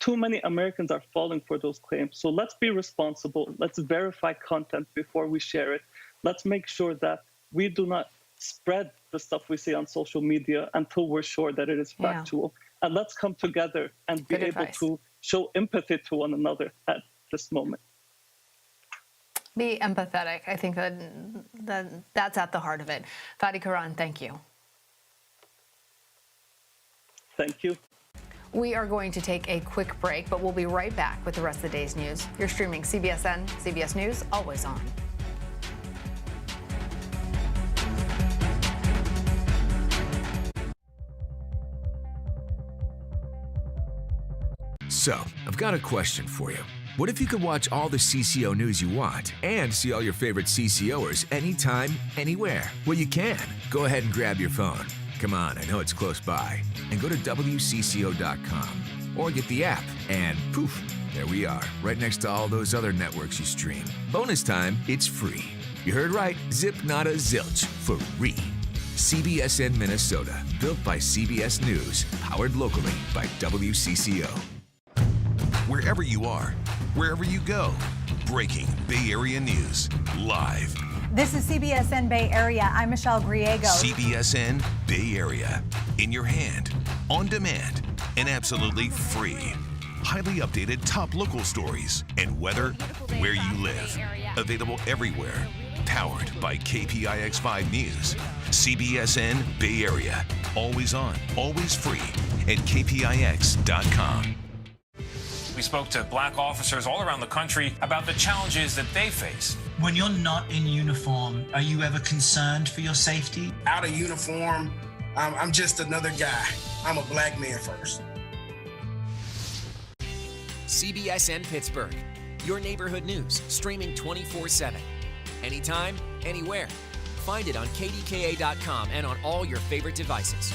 too many Americans are falling for those claims. So let's be responsible. Let's verify content before we share it. Let's make sure that we do not spread the stuff we see on social media until we're sure that it is factual. And let's come together and be able to show empathy to one another at this moment. Be empathetic. I think that's at the heart of it. Fadi Karan, thank you. Thank you. We are going to take a quick break, but we'll be right back with the rest of the day's news. You're streaming CBSN, CBS News, always on. So, I've got a question for you. What if you could watch all the CCO news you want and see all your favorite CCOers anytime, anywhere? Well, you can. Go ahead and grab your phone. Come on, I know it's close by. And go to WCCO.com or get the app and poof, there we are, right next to all those other networks you stream. Bonus time, it's free. You heard right, zip nada zilch, for free. CBSN Minnesota, built by CBS News, powered locally by WCCO. Wherever you are, wherever you go, breaking Bay Area news, live. This is CBSN Bay Area. I'm Michelle Griego. CBSN Bay Area, in your hand, on demand, and absolutely free. Highly updated top local stories and weather where you live. Available everywhere. Powered by KPIX5 News. CBSN Bay Area. Always on, always free at KPIX.com. We spoke to black officers all around the country about the challenges that they face. When you're not in uniform, are you ever concerned for your safety? Out of uniform, I'm just another guy. I'm a black man first. CBSN Pittsburgh, your neighborhood news, streaming 24/7. Anytime, anywhere. Find it on KDKA.com and on all your favorite devices.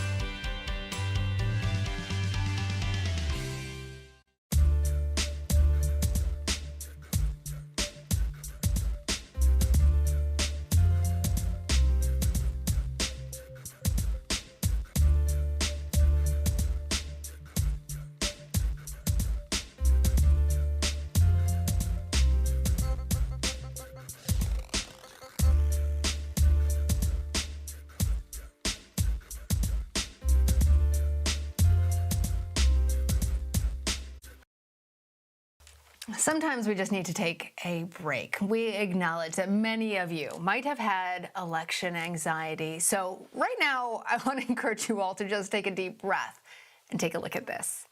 Sometimes we just need to take a break. We acknowledge that many of you might have had election anxiety. So right now, I want to encourage you all to just take a deep breath and take a look at this.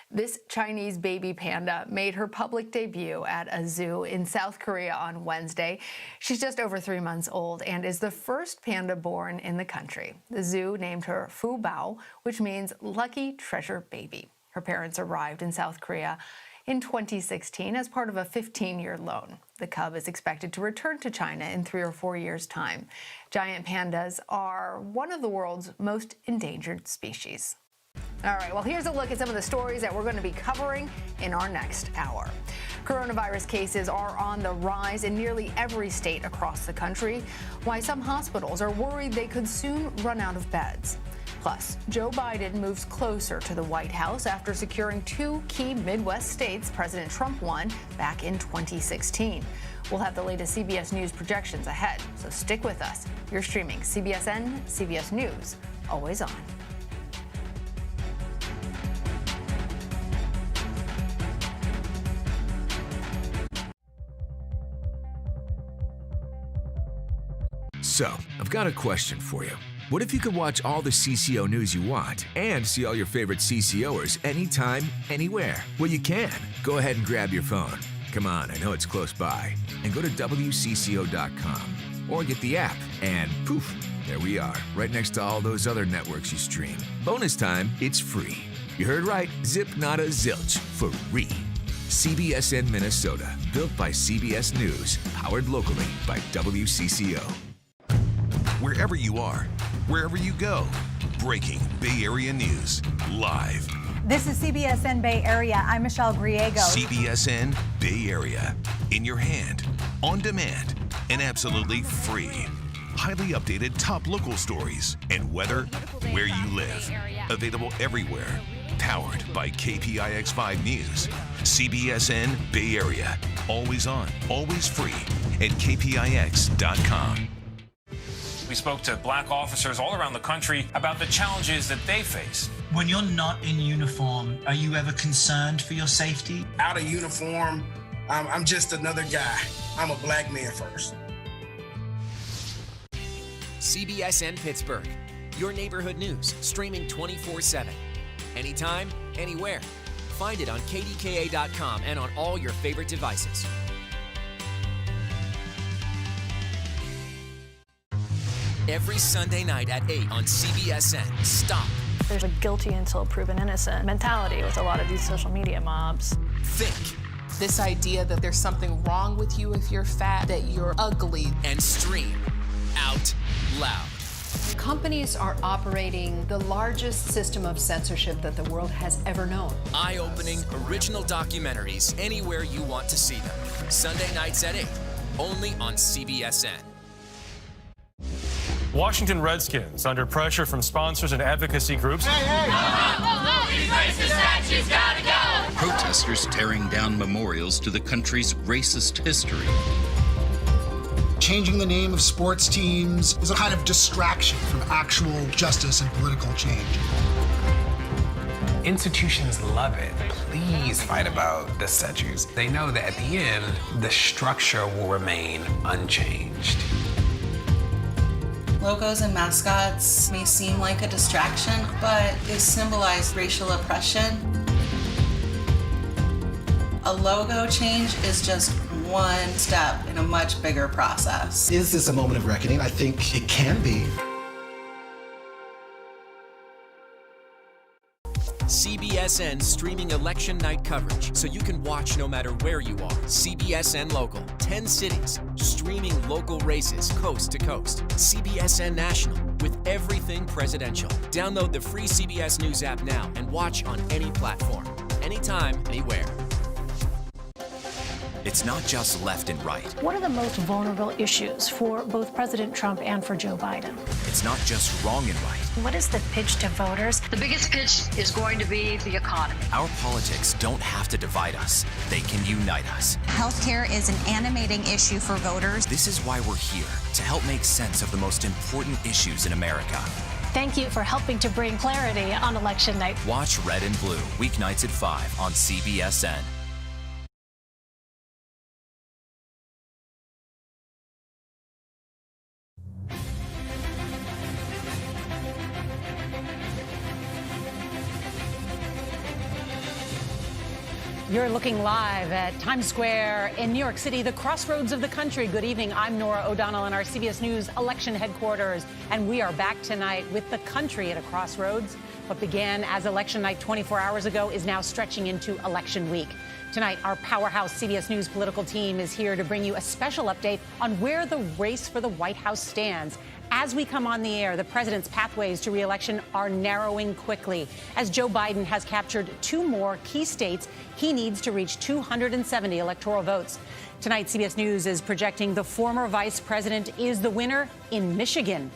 This Chinese baby panda made her public debut at a zoo in South Korea on Wednesday. She's just over 3 months old and is the first panda born in the country. The zoo named her Fu Bao, which means lucky treasure baby. Her parents arrived in South Korea in 2016 as part of a 15-year loan. The cub is expected to return to China in 3 or 4 years' time. Giant pandas are one of the world's most endangered species. All right, well, here's a look at some of the stories that we're going to be covering in our next hour. Coronavirus cases are on the rise in nearly every state across the country, why some hospitals are worried they could soon run out of beds. Plus, Joe Biden moves closer to the White House after securing 2 key Midwest states President Trump won back in 2016. We'll have the latest CBS News projections ahead, so stick with us. You're streaming CBSN, CBS News, always on. So, I've got a question for you. What if you could watch all the CCO news you want and see all your favorite CCOers anytime, anywhere? Well, you can. Go ahead and grab your phone. Come on, I know it's close by. And go to WCCO.com or get the app and poof, there we are, right next to all those other networks you stream. Bonus time, it's free. You heard right, zip nada zilch, for free. CBSN Minnesota, built by CBS News, powered locally by WCCO. Wherever you are, wherever you go, breaking Bay Area news, live. This is CBSN Bay Area. I'm Michelle Griego. CBSN Bay Area, in your hand, on demand, and absolutely free. Highly updated top local stories and weather where you live. Available everywhere. Powered by KPIX5 News. CBSN Bay Area. Always on, always free at KPIX.com. We spoke to black officers all around the country about the challenges that they face. When you're not in uniform, are you ever concerned for your safety? Out of uniform, I'm just another guy. I'm a black man first. CBSN Pittsburgh. Your neighborhood news, streaming 24/7. Anytime, anywhere. Find it on KDKA.com and on all your favorite devices. Every Sunday night at 8 on CBSN. Stop. There's a guilty until proven innocent mentality with a lot of these social media mobs. Think. This idea that there's something wrong with you if you're fat, that you're ugly. And stream out loud. Companies are operating the largest system of censorship that the world has ever known. Eye-opening original documentaries anywhere you want to see them. Sunday nights at 8, only on CBSN. Washington Redskins under pressure from sponsors and advocacy groups. These racist statues gotta go! Protesters tearing down memorials to the country's racist history. Changing the name of sports teams is a kind of distraction from actual justice and political change. Institutions love it. Please fight about the statues. They know that at the end, the structure will remain unchanged. Logos and mascots may seem like a distraction, but they symbolize racial oppression. A logo change is just one step in a much bigger process. Is this a moment of reckoning? I think it can be. CBSN streaming election night coverage so you can watch no matter where you are. CBSN Local, 10 cities, streaming local races coast to coast. CBSN National, with everything presidential. Download the free CBS News app now and watch on any platform, anytime, anywhere. It's not just left and right. What are the most vulnerable issues for both President Trump and for Joe Biden? It's not just wrong and right. What is the pitch to voters? The biggest pitch is going to be the economy. Our politics don't have to divide us. They can unite us. Healthcare is an animating issue for voters. This is why we're here, to help make sense of the most important issues in America. Thank you for helping to bring clarity on election night. Watch Red and Blue, weeknights at 5 on CBSN. You're looking live at Times Square in New York City, the crossroads of the country. Good evening. I'm Nora O'Donnell in our CBS News election headquarters, and we are back tonight with the country at a crossroads. What began as election night 24 hours ago is now stretching into election week. Tonight, our powerhouse CBS News political team is here to bring you a special update on where the race for the White House stands. As we come on the air, the president's pathways to re-election are narrowing quickly. As Joe Biden has captured 2 more key states, he needs to reach 270 electoral votes. Tonight, CBS News is projecting the former vice president is the winner in Michigan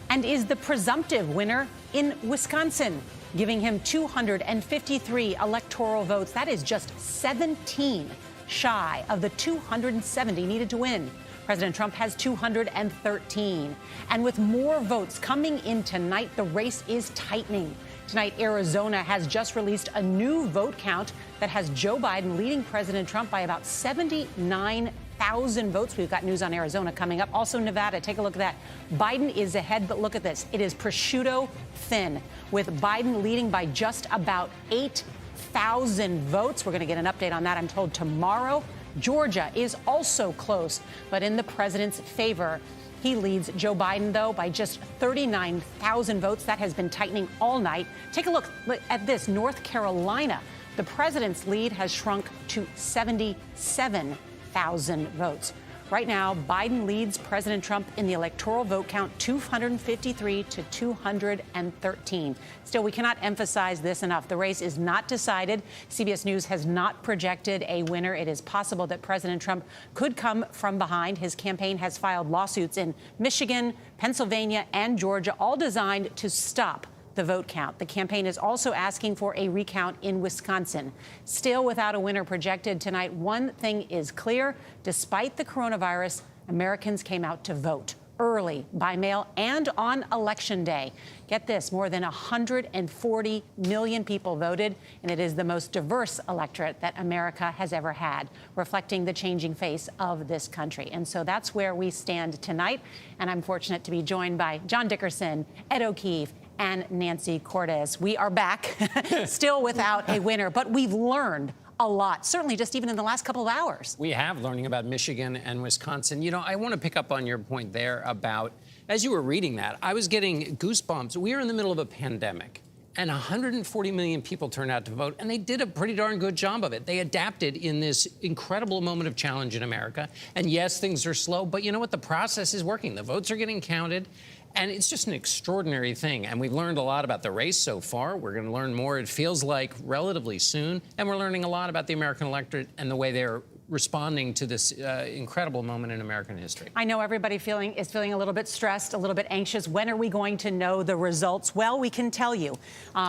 and is the presumptive winner in Wisconsin, giving him 253 electoral votes. That is just 17 shy of the 270 needed to win. President Trump has 213. And with more votes coming in tonight, the race is tightening. Tonight, Arizona has just released a new vote count that has Joe Biden leading President Trump by about 79,000 votes. We've got news on Arizona coming up. Also, Nevada, take a look at that. Biden is ahead, but look at this. It is prosciutto thin, with Biden leading by just about 8,000 votes. We're going to get an update on that, I'm told, tomorrow. Georgia is also close, but in the president's favor. He leads Joe Biden, though, by just 39,000 votes. That has been tightening all night. Take a look at this. North Carolina, the president's lead has shrunk to 77,000 votes. Right now, Biden leads President Trump in the electoral vote count 253 to 213. Still, we cannot emphasize this enough. The race is not decided. CBS News has not projected a winner. It is possible that President Trump could come from behind. His campaign has filed lawsuits in Michigan, Pennsylvania, and Georgia, all designed to stop the vote count. The campaign is also asking for a recount in Wisconsin. Still without a winner projected tonight, one thing is clear. Despite the coronavirus, Americans came out to vote early, by mail, and on Election Day. Get this, more than 140 million people voted, and it is the most diverse electorate that America has ever had, reflecting the changing face of this country. And so that's where we stand tonight, and I'm fortunate to be joined by John Dickerson, Ed O'Keefe, and Nancy Cordes. We are back, still without a winner, but we've learned a lot, certainly just even in the last couple of hours. We have learning about Michigan and Wisconsin. You know, I want to pick up on your point there about, as you were reading that, I was getting goosebumps. We are in the middle of a pandemic, and 140 million people turned out to vote, and they did a pretty darn good job of it. They adapted in this incredible moment of challenge in America. And yes, things are slow, but you know what? The process is working. The votes are getting counted. And it's just an extraordinary thing. And we've learned a lot about the race so far. We're going to learn more, it feels like, relatively soon. And we're learning a lot about the American electorate and the way they're responding to this incredible moment in American history. I know everybody is feeling a little bit stressed, a little bit anxious. When are we going to know the results? Well, we can tell you.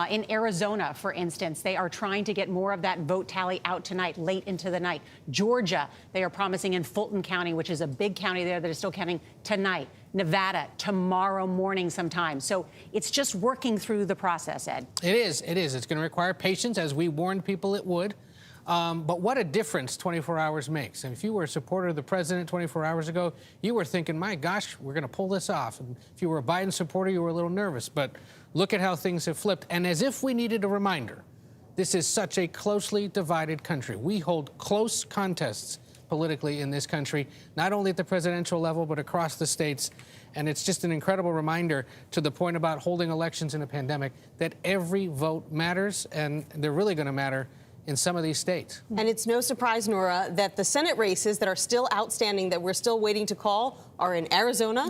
In Arizona, for instance, they are trying to get more of that vote tally out tonight, late into the night. Georgia, they are promising in Fulton County, which is a big county there that is still counting tonight. Nevada, tomorrow morning sometime. So it's just working through the process, Ed. It is. It's going to require patience, as we warned people it would. But what a difference 24 hours makes. And if you were a supporter of the president 24 hours ago, you were thinking, my gosh, we're going to pull this off. And if you were a Biden supporter, you were a little nervous. But look at how things have flipped. And as if we needed a reminder, this is such a closely divided country. We hold close contests politically in this country, not only at the presidential level, but across the states. And it's just an incredible reminder, to the point about holding elections in a pandemic, that every vote matters, and they're really going to matter in some of these states. And it's no surprise, Nora, that the Senate races that are still outstanding, that we're still waiting to call, are in Arizona,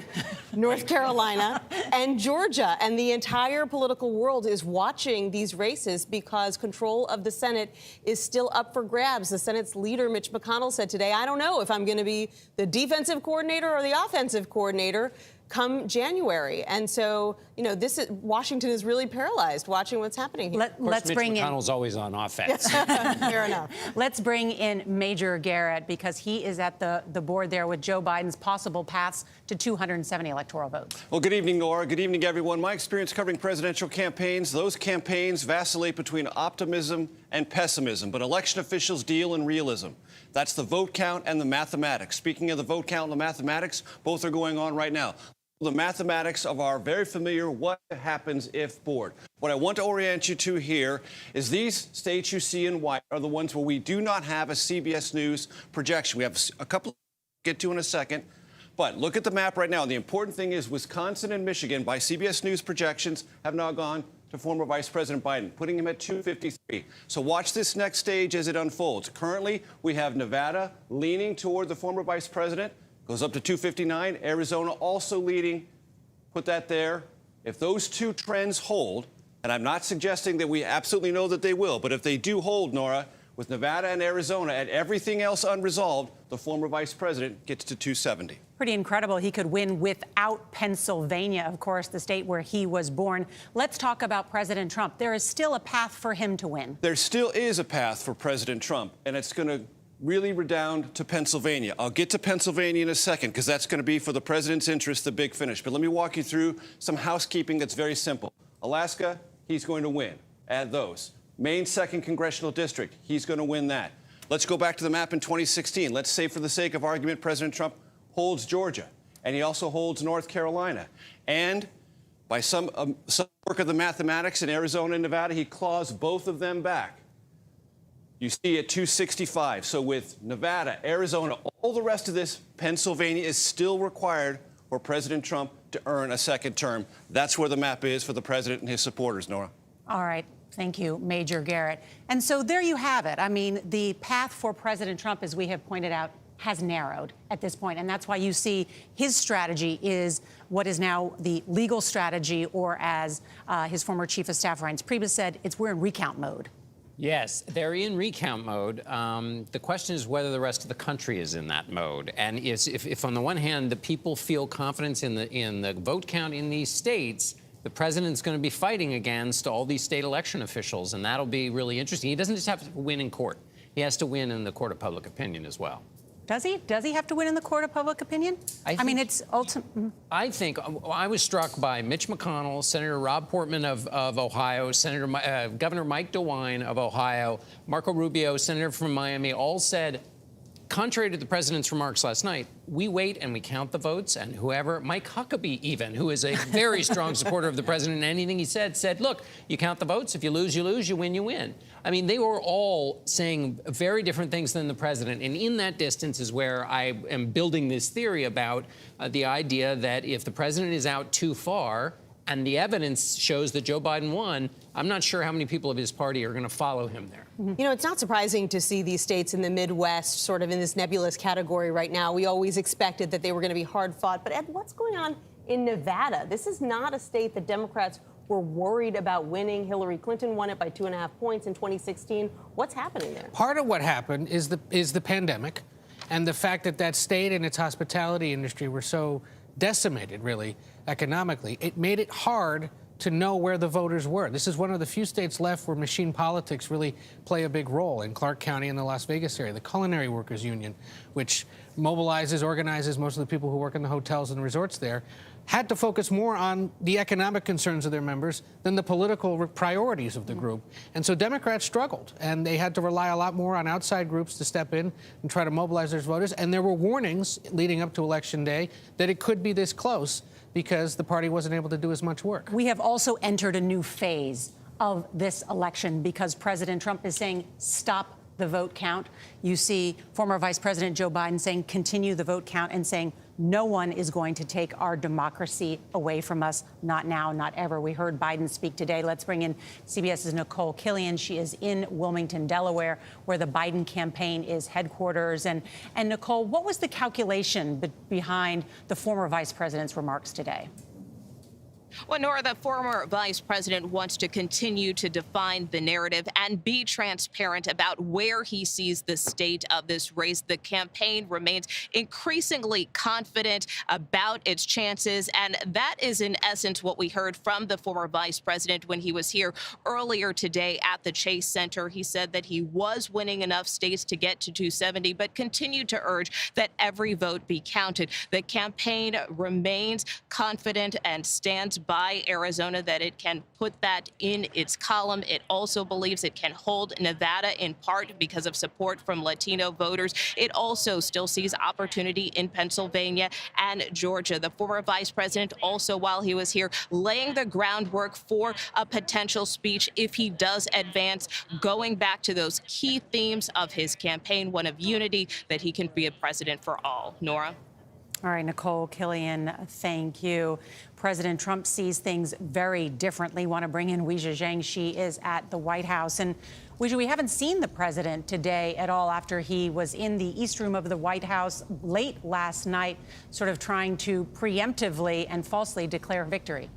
North Carolina, and Georgia. And the entire political world is watching these races because control of the Senate is still up for grabs. The Senate's leader, Mitch McConnell, said today, I don't know if I'm going to be the defensive coordinator or the offensive coordinator come January. And so, you know, Washington is really paralyzed watching what's happening here. Let's bring McConnell's always on offense. Fair enough. Let's bring in Major Garrett, because he is at the board there with Joe Biden's possible paths to 270 electoral votes. Well, good evening, Nora. Good evening, everyone. My experience covering presidential campaigns, those campaigns vacillate between optimism and pessimism, but election officials deal in realism. That's the vote count and the mathematics. Speaking of the vote count and the mathematics, both are going on right now. The mathematics of our very familiar what happens if board. What I want to orient you to here is these states you see in white are the ones where we do not have a CBS News projection. We have a couple to get to in a second. But look at the map right now. The important thing is Wisconsin and Michigan, by CBS News projections, have now gone to former Vice President Biden, putting him at 253. So watch this next stage as it unfolds. Currently, we have Nevada leaning toward the former Vice President. Goes up to 259. Arizona also leading. Put that there. If those two trends hold, and I'm not suggesting that we absolutely know that they will, but if they do hold, Nora, with Nevada and Arizona and everything else unresolved, the former vice president gets to 270. Pretty incredible. He could win without Pennsylvania, of course, the state where he was born. Let's talk about President Trump. There is still a path for him to win. There still is a path for President Trump, and it's going to really redound to Pennsylvania. I'll get to Pennsylvania in a second, because that's going to be, for the president's interest, the big finish. But let me walk you through some housekeeping that's very simple. Alaska, he's going to win. Add those. Maine 2nd Congressional District, he's going to win that. Let's go back to the map in 2016. Let's say, for the sake of argument, President Trump holds Georgia, and he also holds North Carolina. And by some work of the mathematics in Arizona and Nevada, he claws both of them back. You see at 265. So with Nevada, Arizona, all the rest of this, Pennsylvania is still required for President Trump to earn a second term. That's where the map is for the president and his supporters, Nora. All right. Thank you, Major Garrett. And so there you have it. I mean, the path for President Trump, as we have pointed out, has narrowed at this point. And that's why you see his strategy is what is now the legal strategy, or as his former chief of staff, Reince Priebus, said, we're in recount mode. Yes, they're in recount mode. The question is whether the rest of the country is in that mode. And if on the one hand, the people feel confidence in the vote count in these states, the president's going to be fighting against all these state election officials, and that'll be really interesting. He doesn't just have to win in court. He has to win in the court of public opinion as well. Does he? Does he have to win in the court of public opinion? I mean, it's ultimate. I think I was struck by Mitch McConnell, Senator Rob Portman of Ohio, Governor Mike DeWine of Ohio, Marco Rubio, senator from Miami, all said, contrary to the president's remarks last night, we wait and we count the votes, and whoever, Mike Huckabee even, who is a very strong supporter of the president, and anything he said, look, you count the votes, if you lose, you lose, you win, you win. I mean, they were all saying very different things than the president, and in that distance is where I am building this theory about the idea that if the president is out too far, and the evidence shows that Joe Biden won, I'm not sure how many people of his party are going to follow him there. You know, it's not surprising to see these states in the Midwest sort of in this nebulous category right now. We always expected that they were going to be hard fought. But Ed, what's going on in Nevada? This is not a state that Democrats were worried about winning. Hillary Clinton won it by 2.5 points in 2016. What's happening there? Part of what happened is the pandemic and the fact that that state and its hospitality industry were so decimated, really, economically. It made it hard to know where the voters were. This is one of the few states left where machine politics really play a big role in Clark County and the Las Vegas area. The Culinary Workers Union, which mobilizes, organizes most of the people who work in the hotels and resorts there, had to focus more on the economic concerns of their members than the political priorities of the group. And so Democrats struggled, and they had to rely a lot more on outside groups to step in and try to mobilize their voters. And there were warnings leading up to Election Day that it could be this close because the party wasn't able to do as much work. We have also entered a new phase of this election because President Trump is saying, stop the vote count. You see former Vice President Joe Biden saying, continue the vote count, and saying, no one is going to take our democracy away from us. Not now, not ever. We heard Biden speak today. Let's bring in CBS's Nicole Killian. She is in Wilmington, Delaware, where the Biden campaign is headquarters. And Nicole, what was the calculation behind the former vice president's remarks today? Well, Nora, the former vice president wants to continue to define the narrative and be transparent about where he sees the state of this race. The campaign remains increasingly confident about its chances, and that is in essence what we heard from the former vice president when he was here earlier today at the Chase Center. He said that he was winning enough states to get to 270, but continued to urge that every vote be counted. The campaign remains confident and stands by Arizona that it can put that in its column. It also believes it can hold Nevada in part because of support from Latino voters. It also still sees opportunity in Pennsylvania and Georgia. The former vice president also, while he was here, laying the groundwork for a potential speech if he does advance, going back to those key themes of his campaign, one of unity, that he can be a president for all. Nora? All right, Nicole Killian, thank you. President Trump sees things very differently. Want to bring in Weijia Zhang. She is at the White House. And Weijia, we haven't seen the president today at all after he was in the East Room of the White House late last night, sort of trying to preemptively and falsely declare victory.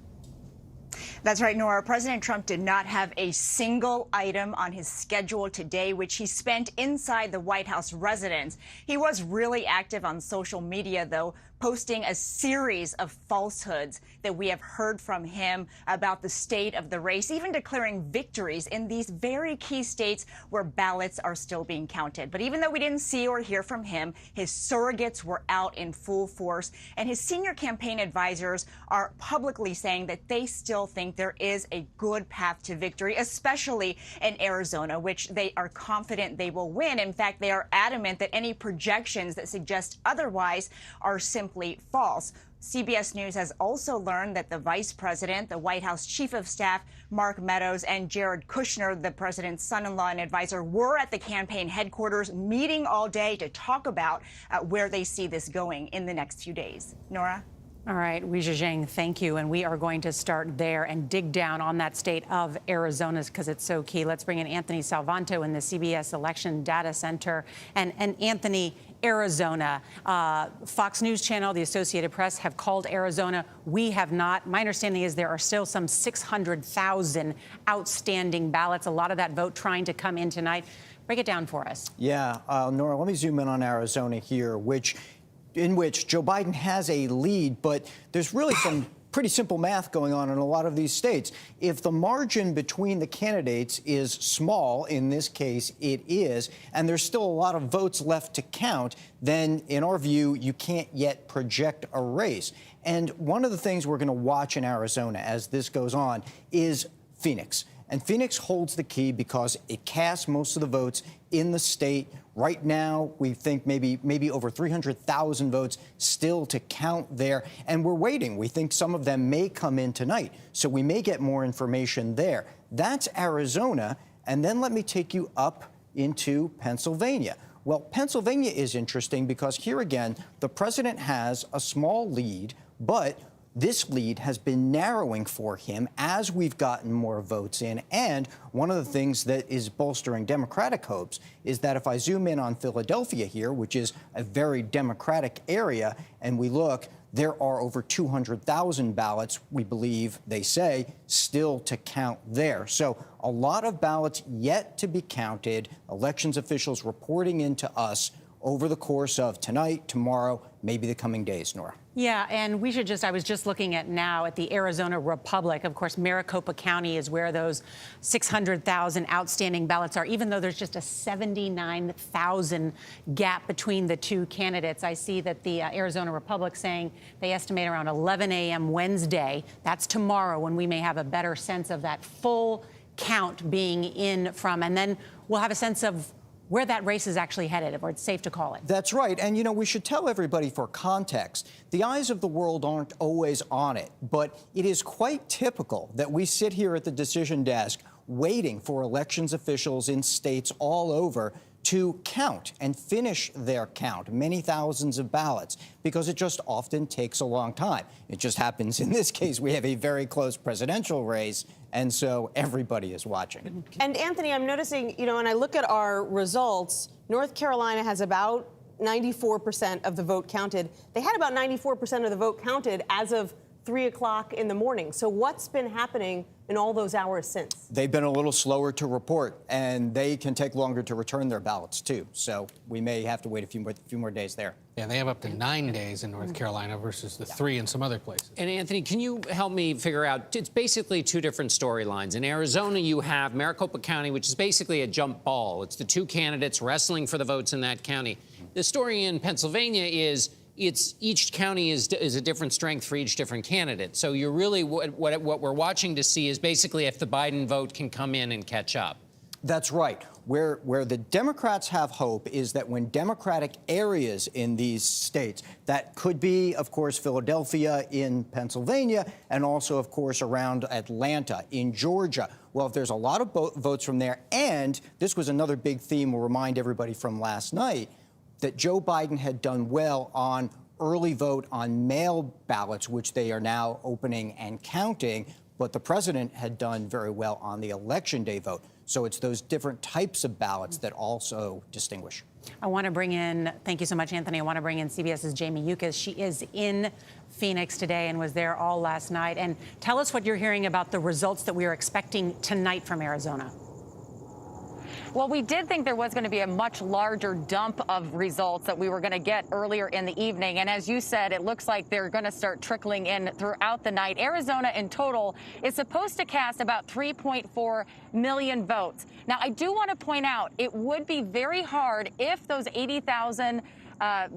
That's right, Nora. President Trump did not have a single item on his schedule today, which he spent inside the White House residence. He was really active on social media, though, posting a series of falsehoods that we have heard from him about the state of the race, even declaring victories in these very key states where ballots are still being counted. But even though we didn't see or hear from him, his surrogates were out in full force, and his senior campaign advisors are publicly saying that they still think there is a good path to victory, especially in Arizona, which they are confident they will win. In fact, they are adamant that any projections that suggest otherwise are simply false. CBS News has also learned that the vice president, the White House chief of staff, Mark Meadows, and Jared Kushner, the president's son-in-law and advisor, were at the campaign headquarters meeting all day to talk about where they see this going in the next few days. Nora? All right, Weijia Zhang, thank you. And we are going to start there and dig down on that state of Arizona because it's so key. Let's bring in Anthony Salvanto in the CBS Election Data Center. And Anthony, Arizona, Fox News Channel, the Associated Press have called Arizona. We have not. My understanding is there are still some 600,000 outstanding ballots, a lot of that vote trying to come in tonight. Break it down for us. Yeah, Nora, let me zoom in on Arizona here, in which Joe Biden has a lead, but there's really some pretty simple math going on in a lot of these states. If the margin between the candidates is small, in this case it is, and there's still a lot of votes left to count, then in our view, you can't yet project a race. And one of the things we're going to watch in Arizona as this goes on is Phoenix. And Phoenix holds the key because it casts most of the votes in the state. Right now, we think maybe over 300,000 votes still to count there. And we're waiting. We think some of them may come in tonight. So we may get more information there. That's Arizona. And then let me take you up into Pennsylvania. Well, Pennsylvania is interesting because here again, the president has a small lead, but this lead has been narrowing for him as we've gotten more votes in. And one of the things that is bolstering Democratic hopes is that if I zoom in on Philadelphia here, which is a very Democratic area, and we look, there are over 200,000 ballots, we believe, they say, still to count there. So a lot of ballots yet to be counted, elections officials reporting into us over the course of tonight, tomorrow, maybe the coming days, Nora. Yeah, and we should just, I was just looking at now at the Arizona Republic. Of course, Maricopa County is where those 600,000 outstanding ballots are, even though there's just a 79,000 gap between the two candidates. I see that the Arizona Republic saying they estimate around 11 a.m. Wednesday. That's tomorrow when we may have a better sense of that full count being in from, and then we'll have a sense of where that race is actually headed, or it's safe to call it. That's right. And, you know, we should tell everybody for context, the eyes of the world aren't always on it, but it is quite typical that we sit here at the decision desk waiting for elections officials in states all over to count and finish their count, many thousands of ballots, because it just often takes a long time. It just happens in this case, we have a very close presidential race, and so everybody is watching. And Anthony, I'm noticing, you know, when I look at our results, North Carolina has about 94% of the vote counted. They had about 94% of the vote counted as of 3 o'clock in the morning. So what's been happening in all those hours since? They've been a little slower to report, and they can take longer to return their ballots, too. So we may have to wait a few more days there. Yeah, they have up to 9 days in North Carolina versus the 3 in some other places. And Anthony, can you help me figure out, it's basically two different storylines. In Arizona, you have Maricopa County, which is basically a jump ball. It's the two candidates wrestling for the votes in that county. The story in Pennsylvania is each county is a different strength for each different candidate. So you're really, what we're watching to see is basically if the Biden vote can come in and catch up. That's right. Where the Democrats have hope is that when Democratic areas in these states, that could be, of course, Philadelphia in Pennsylvania, and also, of course, around Atlanta in Georgia. Well, if there's a lot of votes from there, and this was another big theme we'll remind everybody from last night, that Joe Biden had done well on early vote on mail ballots, which they are now opening and counting, but the president had done very well on the election day vote. So it's those different types of ballots that also distinguish. I want to bring in, thank you so much, Anthony. I want to bring in CBS's Jamie Yuccas. She is in Phoenix today and was there all last night. And tell us what you're hearing about the results that we are expecting tonight from Arizona. Well, we did think there was going to be a much larger dump of results that we were going to get earlier in the evening. And as you said, it looks like they're going to start trickling in throughout the night. Arizona in total is supposed to cast about 3.4 million votes. Now, I do want to point out it would be very hard if those 80,000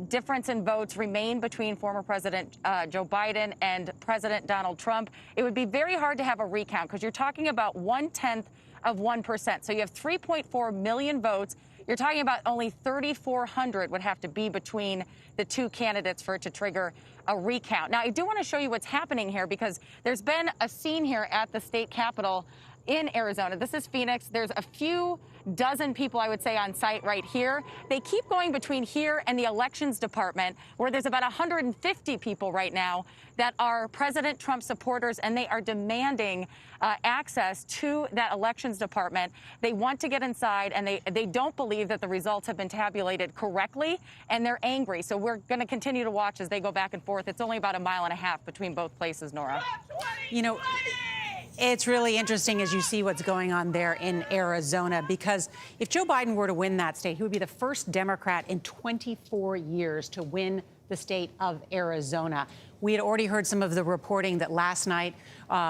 difference in votes remain between former President Joe Biden and President Donald Trump. It would be very hard to have a recount because you're talking about 1/10 of 1%. So you have 3.4 million votes. You're talking about only 3,400 would have to be between the two candidates for it to trigger a recount. Now, I do want to show you what's happening here because there's been a scene here at the state capitol in Arizona. This is Phoenix. There's a few dozen people, I would say, on site right here. They keep going between here and the elections department, where there's about 150 people right now that are President Trump supporters, and they are demanding access to that elections department. They want to get inside, and they don't believe that the results have been tabulated correctly, and they're angry. So we're going to continue to watch as they go back and forth. It's only about a mile and a half between both places, Nora. You know, it's really interesting as you see what's going on there in Arizona, because if Joe Biden were to win that state, he would be the first Democrat in 24 years to win the state of Arizona. We had already heard some of the reporting that last night,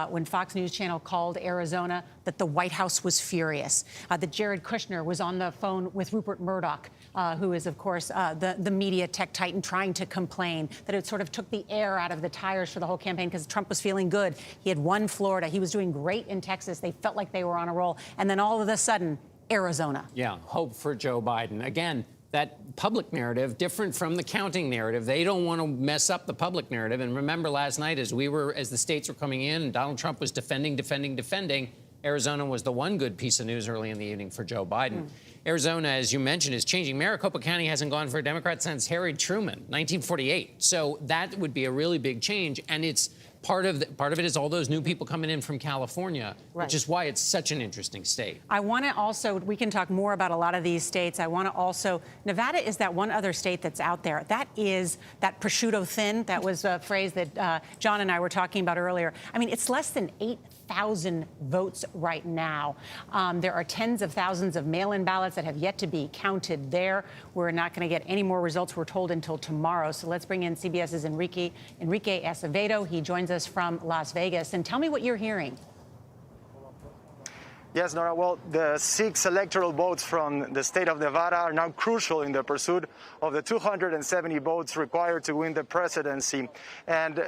when Fox News Channel called Arizona, that the White House was furious, that Jared Kushner was on the phone with Rupert Murdoch, who is, of course, the media tech titan, trying to complain, that it sort of took the air out of the tires for the whole campaign because Trump was feeling good. He had won Florida. He was doing great in Texas. They felt like they were on a roll. And then all of a sudden, Arizona. Yeah, hope for Joe Biden. Again, that public narrative, different from the counting narrative. They don't want to mess up the public narrative. And remember last night, as the states were coming in and Donald Trump was defending, Arizona was the one good piece of news early in the evening for Joe Biden. Arizona, as you mentioned, is changing. Maricopa County hasn't gone for a Democrat since Harry Truman, 1948. So that would be a really big change. And it's part of it is all those new people coming in from California, which is why it's such an interesting state. I want to also, we can talk more about a lot of these states. I want to also, Nevada is that one other state that's out there. That is that prosciutto thin. That was a phrase that John and I were talking about earlier. I mean, it's less than 8,000 votes right now. There are tens of thousands of mail-in ballots that have yet to be counted there. We're not going to get any more results, we're told, until tomorrow. So let's bring in CBS's Enrique Acevedo. He joins us from Las Vegas. And tell me what you're hearing. Yes, Nora. Well, the 6 electoral votes from the state of Nevada are now crucial in the pursuit of the 270 votes required to win the presidency. And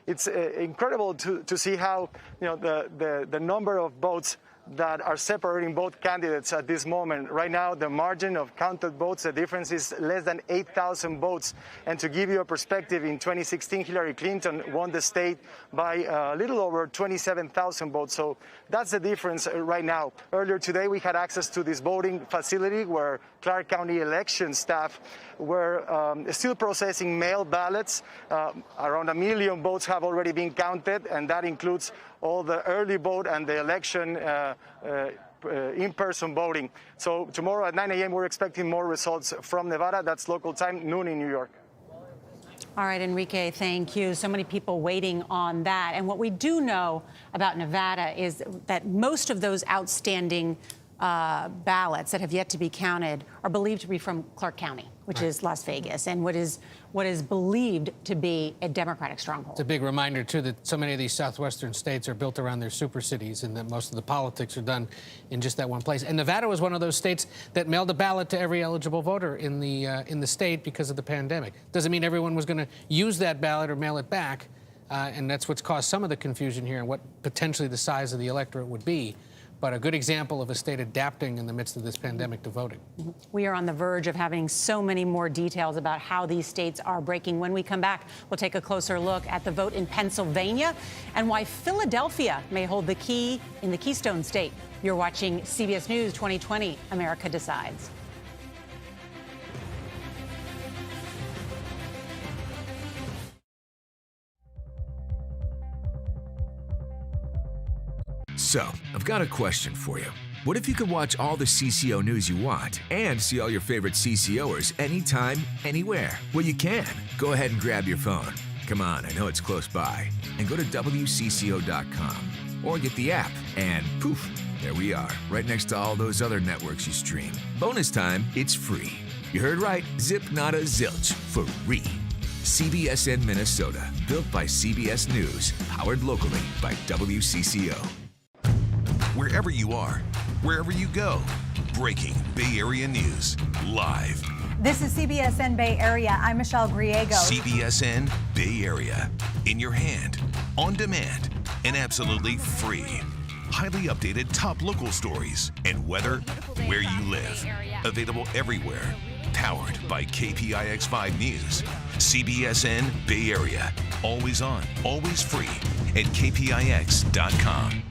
it's incredible to see how, the number of votes that are separating both candidates at this moment. Right now, the margin of counted votes, the difference is less than 8,000 votes. And to give you a perspective, in 2016, Hillary Clinton won the state by a little over 27,000 votes. So that's the difference right now. Earlier today, we had access to this voting facility where Clark County election staff were still processing mail ballots. Around 1 million votes have already been counted, and that includes all the early vote and the election in-person voting. So tomorrow at 9 a.m. we're expecting more results from Nevada. That's local time, noon in New York. All right, Enrique, thank you. So many people waiting on that. And what we do know about Nevada is that most of those outstanding ballots that have yet to be counted are believed to be from Clark County, which is Las Vegas, and what is believed to be a Democratic stronghold. It's a big reminder, too, that so many of these southwestern states are built around their super cities and that most of the politics are done in just that one place. And Nevada was one of those states that mailed a ballot to every eligible voter in the state because of the pandemic. Doesn't mean everyone was going to use that ballot or mail it back, and that's what's caused some of the confusion here and what potentially the size of the electorate would be. But a good example of a state adapting in the midst of this pandemic to voting. We are on the verge of having so many more details about how these states are breaking. When we come back, we'll take a closer look at the vote in Pennsylvania and why Philadelphia may hold the key in the Keystone State. You're watching CBS News 2020, America Decides. So, I've got a question for you. What if you could watch all the CCO news you want and see all your favorite CCOers anytime, anywhere? Well, you can. Go ahead and grab your phone. Come on, I know it's close by. And go to WCCO.com or get the app and poof, there we are, right next to all those other networks you stream. Bonus time, it's free. You heard right, zip nada zilch, for free. CBSN Minnesota, built by CBS News, powered locally by WCCO. Wherever you are, wherever you go, breaking Bay Area news, live. This is CBSN Bay Area. I'm Michelle Griego. CBSN Bay Area. In your hand, on demand, and absolutely free. Highly updated top local stories and weather where you live. Available everywhere. Powered by KPIX5 News. CBSN Bay Area. Always on, always free at KPIX.com.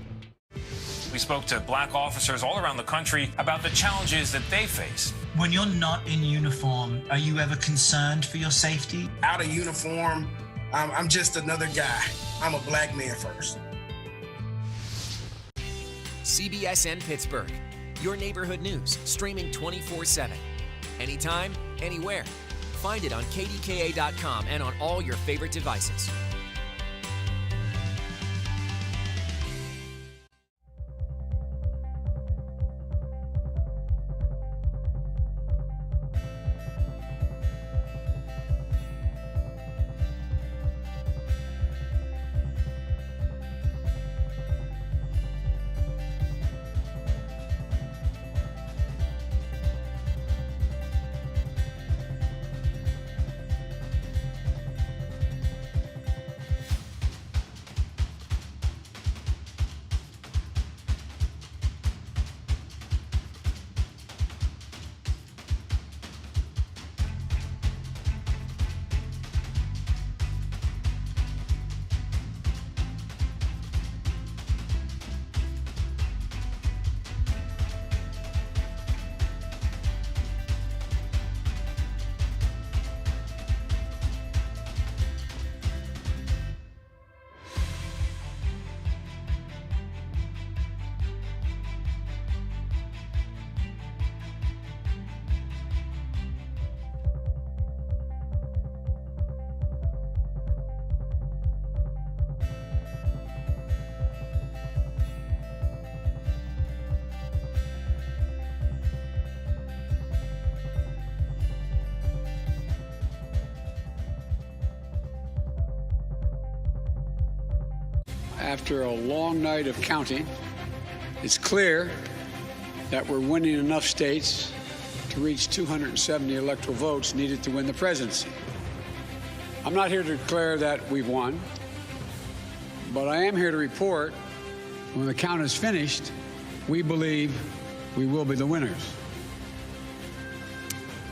We spoke to black officers all around the country about the challenges that they face. When you're not in uniform, are you ever concerned for your safety? Out of uniform, I'm just another guy. I'm a black man first. CBSN Pittsburgh, your neighborhood news, streaming 24/7. Anytime, anywhere. Find it on KDKA.com and on all your favorite devices. after a long night of counting, it's clear that we're winning enough states to reach 270 electoral votes needed to win the presidency. I'm not here to declare that we've won, but I am here to report when the count is finished, we believe we will be the winners.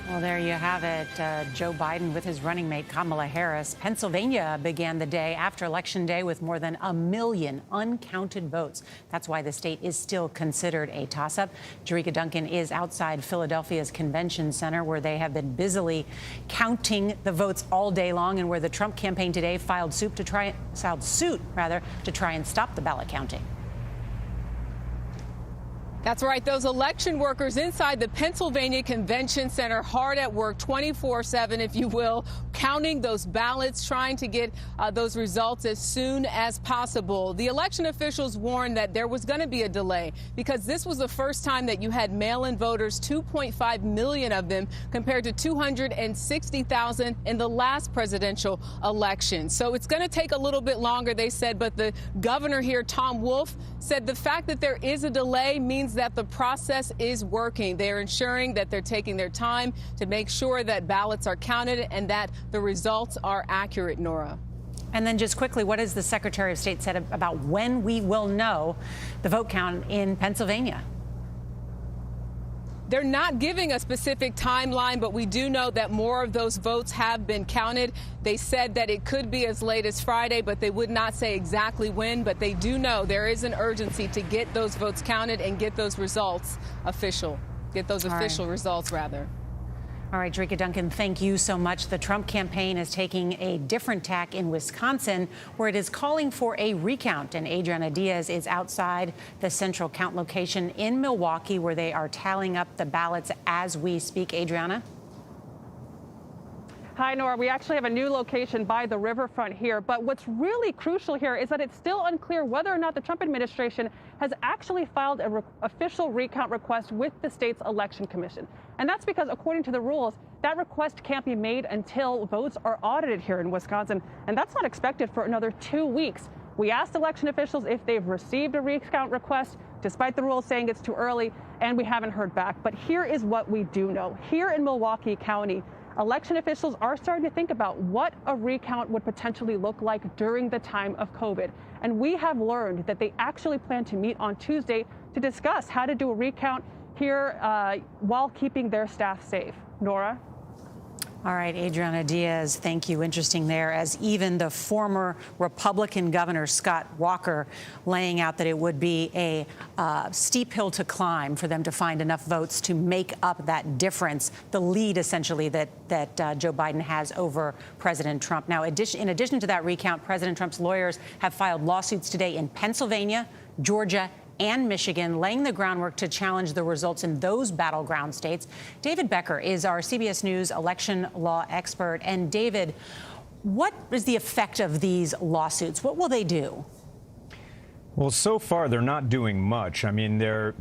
Well, there you have it. Joe Biden with his running mate Kamala Harris. Pennsylvania began the day after Election Day with more than 1 million uncounted votes. That's why the state is still considered a toss-up. Jerika Duncan is outside Philadelphia's Convention Center, where they have been busily counting the votes all day long, and where the Trump campaign today filed suit to try and stop the ballot counting. That's right. Those election workers inside the Pennsylvania Convention Center hard at work 24/7, if you will, counting those ballots, trying to get those results as soon as possible. The election officials warned that there was going to be a delay because this was the first time that you had mail-in voters, 2.5 million of them, compared to 260,000 in the last presidential election. So it's going to take a little bit longer, they said, but the governor here, Tom Wolf, said the fact that there is a delay means that the process is working. They're ensuring that they're taking their time to make sure that ballots are counted and that the results are accurate, Nora. And then just quickly, what has the Secretary of State said about when we will know the vote count in Pennsylvania? They're not giving a specific timeline, but we do know that more of those votes have been counted. They said that it could be as late as Friday, but they would not say exactly when. But they do know there is an urgency to get those votes counted and get those results official. Get those official results, rather. All right, Jerika Duncan, thank you so much. The Trump campaign is taking a different tack in Wisconsin, where it is calling for a recount. And Adriana Diaz is outside the central count location in Milwaukee, where they are tallying up the ballots as we speak. Adriana? Hi, Nora. We actually have a new location by the riverfront here. But what's really crucial here is that it's still unclear whether or not the Trump administration has actually filed an official recount request with the state's election commission. And that's because, according to the rules, that request can't be made until votes are audited here in Wisconsin. And that's not expected for another 2 weeks. We asked election officials if they've received a recount request, despite the rules saying it's too early, and we haven't heard back. But here is what we do know. Here in Milwaukee County, election officials are starting to think about what a recount would potentially look like during the time of COVID. And we have learned that they actually plan to meet on Tuesday to discuss how to do a recount here while keeping their staff safe. Nora? All right, Adriana Diaz, thank you. Interesting there, as even the former Republican governor, Scott Walker, laying out that it would be a steep hill to climb for them to find enough votes to make up that difference, the lead, essentially, that Joe Biden has over President Trump. Now, in addition to that recount, President Trump's lawyers have filed lawsuits today in Pennsylvania, Georgia, and Michigan, laying the groundwork to challenge the results in those battleground states. David Becker is our CBS News election law expert. And David, what is the effect of these lawsuits? What will they do? Well, so far, they're not doing much. I mean, they're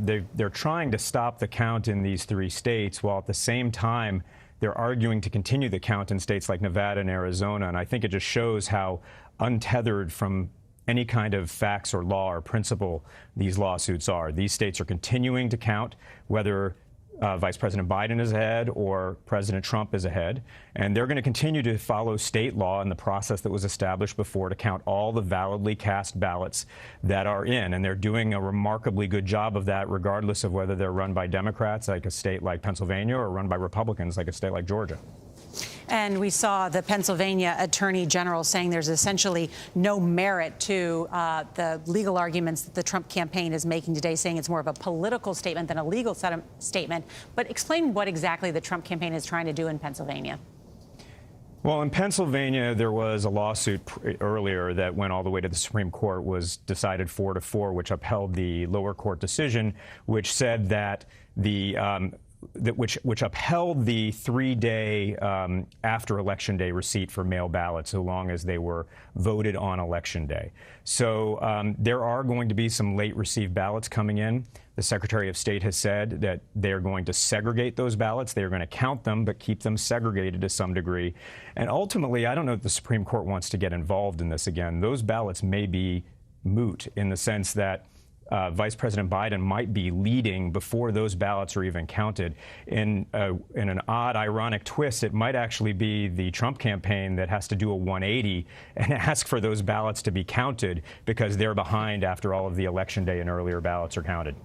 trying to stop the count in these 3 states, while at the same time, they're arguing to continue the count in states like Nevada and Arizona. And I think it just shows how untethered from any kind of facts or law or principle these lawsuits are. These states are continuing to count whether Vice President Biden is ahead or President Trump is ahead. And they're going to continue to follow state law and the process that was established before to count all the validly cast ballots that are in. And they're doing a remarkably good job of that, regardless of whether they're run by Democrats, like a state like Pennsylvania, or run by Republicans, like a state like Georgia. And we saw the Pennsylvania Attorney General saying there's essentially no merit to the legal arguments that the Trump campaign is making today, saying it's more of a political statement than a legal statement. But explain what exactly the Trump campaign is trying to do in Pennsylvania. Well, in Pennsylvania, there was a lawsuit earlier that went all the way to the Supreme Court, was decided 4-4, which upheld the lower court decision, which said that which upheld the 3-day after Election Day receipt for mail ballots, so long as they were voted on Election Day. So there are going to be some late received ballots coming in. The Secretary of State has said that they're going to segregate those ballots. They're going to count them, but keep them segregated to some degree. And ultimately, I don't know if the Supreme Court wants to get involved in this again. Those ballots may be moot in the sense that Vice President Biden might be leading before those ballots are even counted. In an odd, ironic twist, it might actually be the Trump campaign that has to do a 180 and ask for those ballots to be counted because they're behind after all of the Election Day and earlier ballots are counted.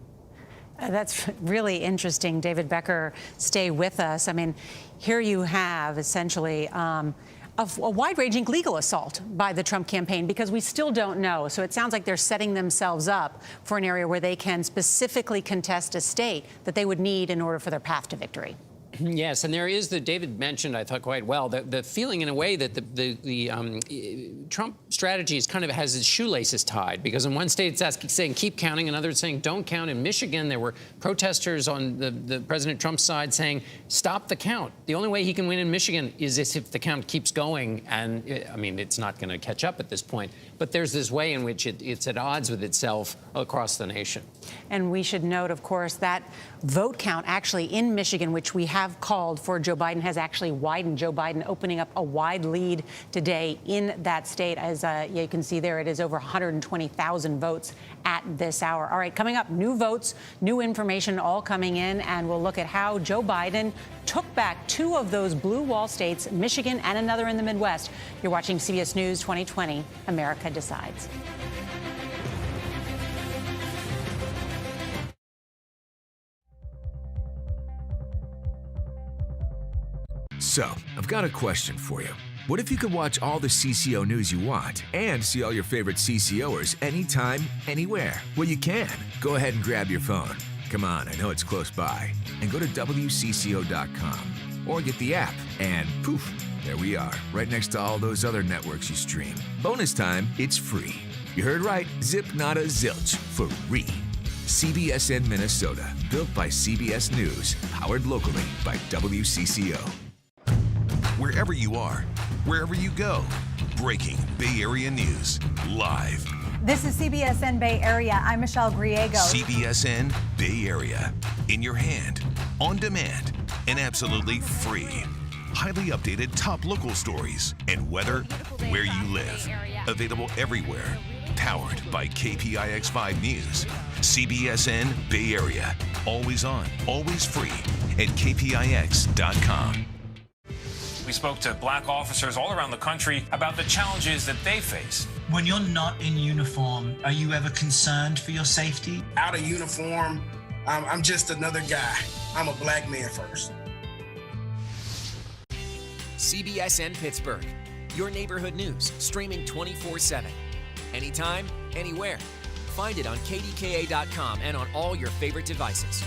That's really interesting. David Becker, stay with us. I mean, here you have essentially a wide-ranging legal assault by the Trump campaign because we still don't know. So it sounds like they're setting themselves up for an area where they can specifically contest a state that they would need in order for their path to victory. Yes, and there is David mentioned, I thought quite well, the feeling in a way that the Trump strategy is kind of has its shoelaces tied, because in one state it's saying keep counting, another it's saying don't count. In Michigan, there were protesters on the President Trump side saying stop the count. The only way he can win in Michigan is if the count keeps going, and I mean it's not going to catch up at this point. But there's this way in which it's at odds with itself across the nation. And we should note, of course, that vote count actually in Michigan, which we have called for Joe Biden, has actually widened. Joe Biden opening up a wide lead today in that state. As you can see there, it is over 120,000 votes at this hour. All right, coming up, new votes, new information all coming in, and we'll look at how Joe Biden took back two of those blue wall states, Michigan and another in the Midwest. You're watching CBS News 2020, America Decides. So, I've got a question for you. What if you could watch all the CCO news you want and see all your favorite CCOers anytime, anywhere? Well, you can. Go ahead and grab your phone. Come on, I know it's close by. And go to WCCO.com or get the app and poof, there we are, right next to all those other networks you stream. Bonus time, it's free. You heard right, zip nada zilch, for free. CBSN Minnesota, built by CBS News, powered locally by WCCO. Wherever you are, wherever you go, breaking Bay Area news, live. This is CBSN Bay Area. I'm Michelle Griego. CBSN Bay Area, in your hand, on demand, and absolutely free. Highly updated top local stories and weather where you live. Available everywhere. Powered by KPIX5 News. CBSN Bay Area. Always on, always free at KPIX.com. We spoke to black officers all around the country about the challenges that they face. When you're not in uniform, are you ever concerned for your safety? Out of uniform, I'm just another guy. I'm a black man first. CBSN Pittsburgh, your neighborhood news, streaming 24/7. Anytime, anywhere. Find it on KDKA.com and on all your favorite devices.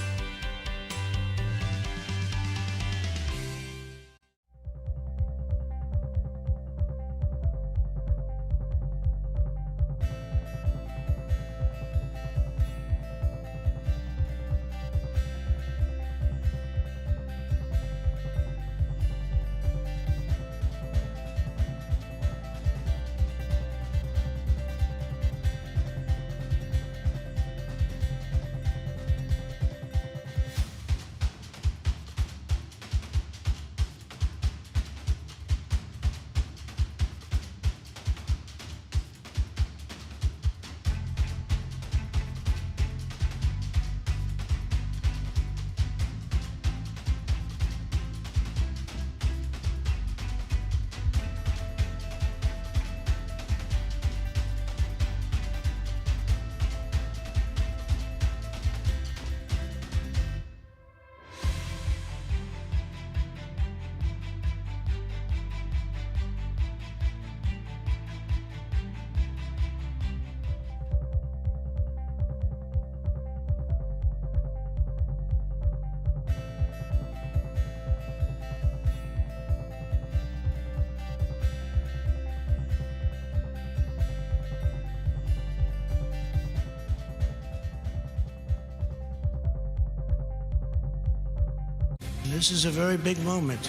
This is a very big moment.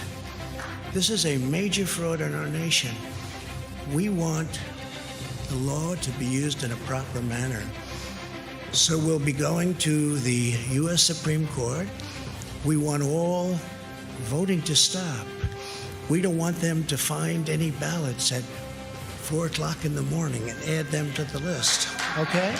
This is a major fraud in our nation. We want the law to be used in a proper manner. So we'll be going to the U.S. Supreme Court. We want all voting to stop. We don't want them to find any ballots at 4 o'clock in the morning and add them to the list. Okay?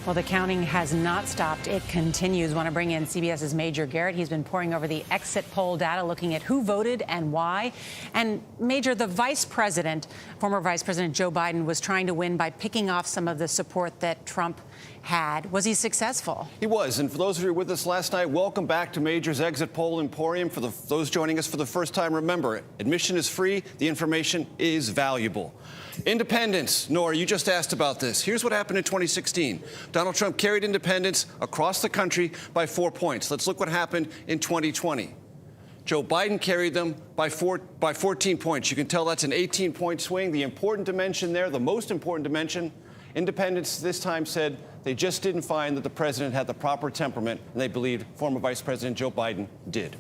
Well, the counting has not stopped. It continues. Want to bring in CBS's Major Garrett. He's been poring over the exit poll data, looking at who voted and why. And Major, the vice president, former Vice President Joe Biden, was trying to win by picking off some of the support that Trump had. Was he successful? He was. And for those of you who were with us last night, welcome back to Major's Exit Poll Emporium. For those joining us for the first time, remember, admission is free. The information is valuable. Independents. Nora, you just asked about this. Here's what happened in 2016. Donald Trump carried independents across the country by 4 points. Let's look what happened in 2020. Joe Biden carried them by 14 points. You can tell that's an 18-point swing. The important dimension there, the most important dimension, independents this time said they just didn't find that the president had the proper temperament, and they believed former Vice President Joe Biden did.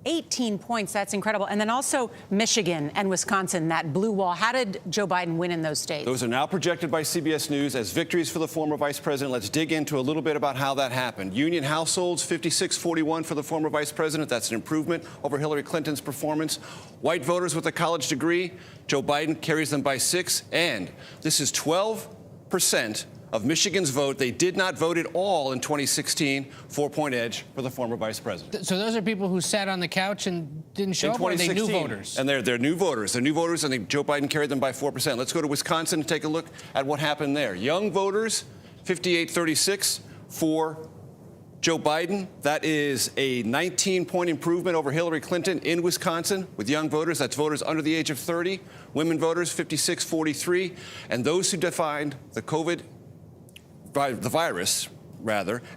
18 points. That's incredible. And then also Michigan and Wisconsin, that blue wall. How did Joe Biden win in those states? Those are now projected by CBS News as victories for the former vice president. Let's dig into a little bit about how that happened. Union households, 56-41 for the former vice president. That's an improvement over Hillary Clinton's performance. White voters with a college degree, Joe Biden carries them by 6. And this is 12% of Michigan's vote. They did not vote at all in 2016. 4-point edge for the former vice president. So those are people who sat on the couch and didn't show up, or are they new voters? And they're new voters. They're new voters, and Joe Biden carried them by 4%. Let's go to Wisconsin and take a look at what happened there. Young voters, 58-36 for Joe Biden. That is a 19-point improvement over Hillary Clinton in Wisconsin with young voters. That's voters under the age of 30. Women voters, 56-43. And those who defined the virus,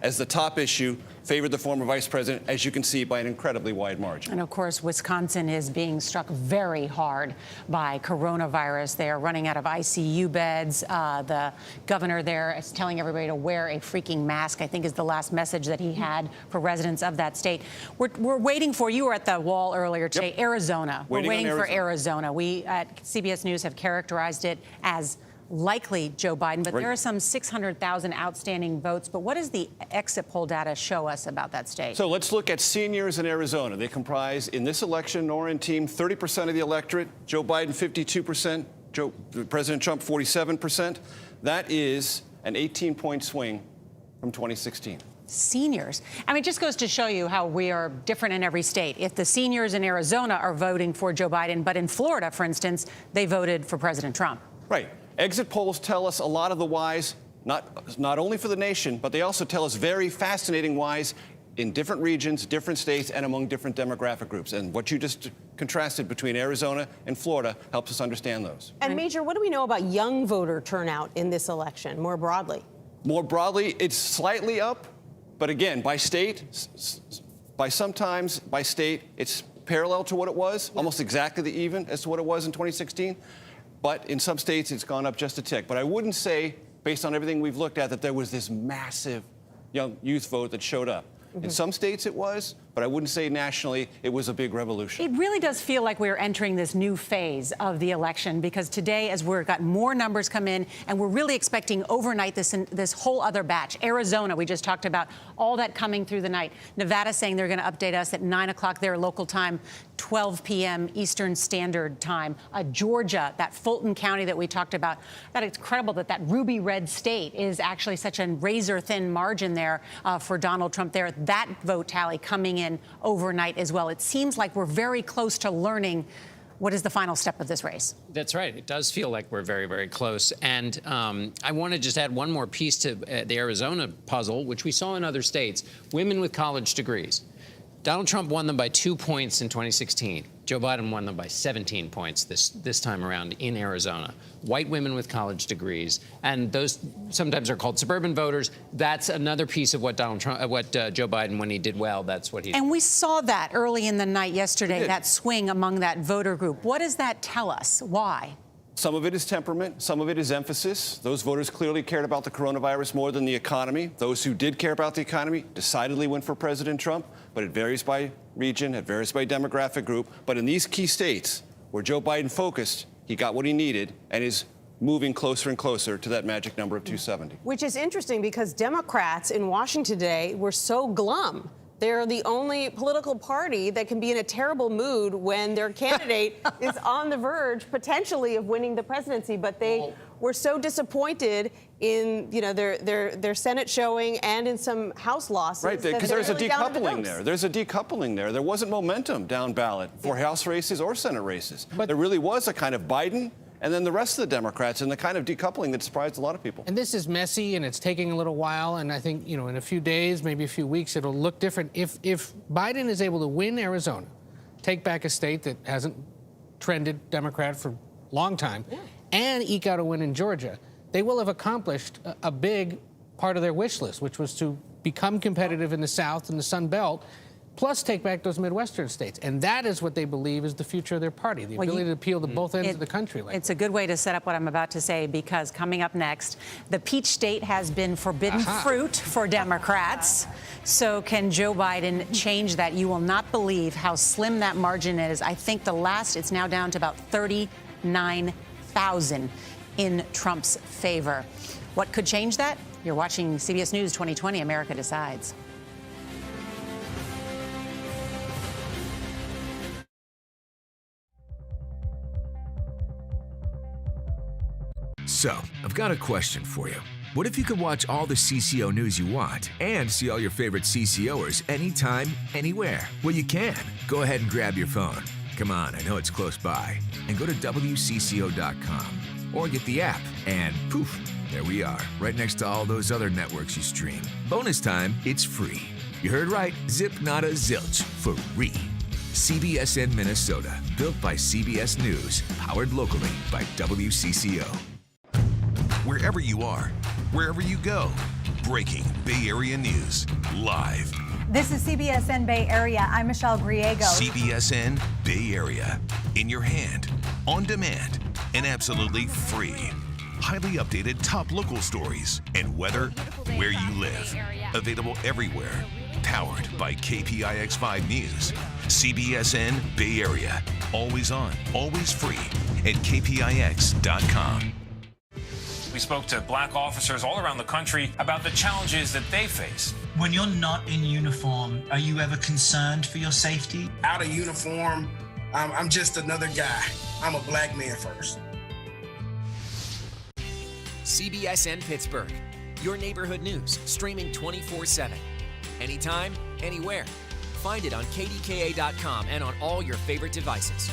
as the top issue, favored the former vice president, as you can see, by an incredibly wide margin. And of course, Wisconsin is being struck very hard by coronavirus. They are running out of ICU beds. The governor there is telling everybody to wear a freaking mask, I think is the last message that he had for residents of that state. We're waiting for, you were at the wall earlier today, Arizona. We're waiting for Arizona. We at CBS News have characterized it as likely Joe Biden, but there are some 600,000 outstanding votes. But what does the exit poll data show us about that state? So let's look at seniors in Arizona. They comprise, in this election, Nora and team, 30% of the electorate. Joe Biden, 52%. President Trump, 47%. That is an 18-point swing from 2016. Seniors. I mean, it just goes to show you how we are different in every state. If the seniors in Arizona are voting for Joe Biden, but in Florida, for instance, they voted for President Trump. Right. Exit polls tell us a lot of the whys, not only for the nation, but they also tell us very fascinating whys in different regions, different states, and among different demographic groups. And what you just contrasted between Arizona and Florida helps us understand those. And Major, what do we know about young voter turnout in this election, more broadly? More broadly, it's slightly up, but again, by state, by state, it's parallel to what it was, almost exactly the even as to what it was in 2016. But in some states, it's gone up just a tick. But I wouldn't say, based on everything we've looked at, that there was this massive young youth vote that showed up. In some states it was, but I wouldn't say nationally it was a big revolution. It really does feel like we're entering this new phase of the election, because today, as we've got more numbers come in, and we're really expecting overnight this whole other batch. Arizona, we just talked about all that coming through the night. Nevada saying they're going to update us at 9 o'clock their local time, 12 p.m. Eastern Standard Time. Georgia, that Fulton County that we talked about, that it's incredible that ruby red state is actually such a razor-thin margin there for Donald Trump there. That vote tally coming in overnight as well. It seems like we're very close to learning what is the final step of this race. That's right. It does feel like we're very, very close. And I want to just add one more piece to the Arizona puzzle, which we saw in other states. Women with college degrees. Donald Trump won them by 2 points in 2016. Joe Biden won them by 17 points this time around in Arizona. White women with college degrees, and those sometimes are called suburban voters. That's another piece of what Joe Biden, when he did well, that's what he did. And we saw that early in the night yesterday, that swing among that voter group. What does that tell us? Why? Some of it is temperament. Some of it is emphasis. Those voters clearly cared about the coronavirus more than the economy. Those who did care about the economy decidedly went for President Trump, but it varies by region. It varies by demographic group. But in these key states where Joe Biden focused, he got what he needed and is moving closer and closer to that magic number of 270. Which is interesting because Democrats in Washington today were so glum. They're the only political party that can be in a terrible mood when their candidate is on the verge, potentially, of winning the presidency. But they were so disappointed in their Senate showing and in some House losses. Right, because there's a really down in the decoupling dumps. there. There's a decoupling there. There wasn't momentum down ballot for House races or Senate races. But there really was a kind of Biden and then the rest of the Democrats, and the kind of decoupling that surprised a lot of people. And this is messy, and it's taking a little while. And I think, in a few days, maybe a few weeks, it'll look different. If Biden is able to win Arizona, take back a state that hasn't trended Democrat for a long time, and eke out a win in Georgia, they will have accomplished a big part of their wish list, which was to become competitive in the South and the Sun Belt, plus take back those Midwestern states. And that is what they believe is the future of their party, the ability to appeal to both ends of the country. It's a good way to set up what I'm about to say, because coming up next, the peach state has been forbidden fruit for Democrats. So can Joe Biden change that? You will not believe how slim that margin is. I think it's now down to about 39,000 in Trump's favor. What could change that? You're watching CBS News 2020, America Decides. So, I've got a question for you. What if you could watch all the CCO news you want and see all your favorite CCOers anytime, anywhere? Well, you can. Go ahead and grab your phone. Come on, I know it's close by. And go to WCCO.com or get the app and poof, there we are, right next to all those other networks you stream. Bonus time, it's free. You heard right, zip nada zilch, free. CBSN Minnesota, built by CBS News, powered locally by WCCO. Wherever you are, wherever you go, breaking Bay Area news, live. This is CBSN Bay Area. I'm Michelle Griego. CBSN Bay Area, in your hand, on demand, and absolutely free. Highly updated top local stories and weather where you live. Available everywhere. Powered by KPIX5 News. CBSN Bay Area. Always on, always free at KPIX.com. We spoke to black officers all around the country about the challenges that they face. When you're not in uniform, are you ever concerned for your safety? Out of uniform, I'm just another guy. I'm a black man first. CBSN Pittsburgh, your neighborhood news, streaming 24/7. Anytime, anywhere. Find it on KDKA.com and on all your favorite devices.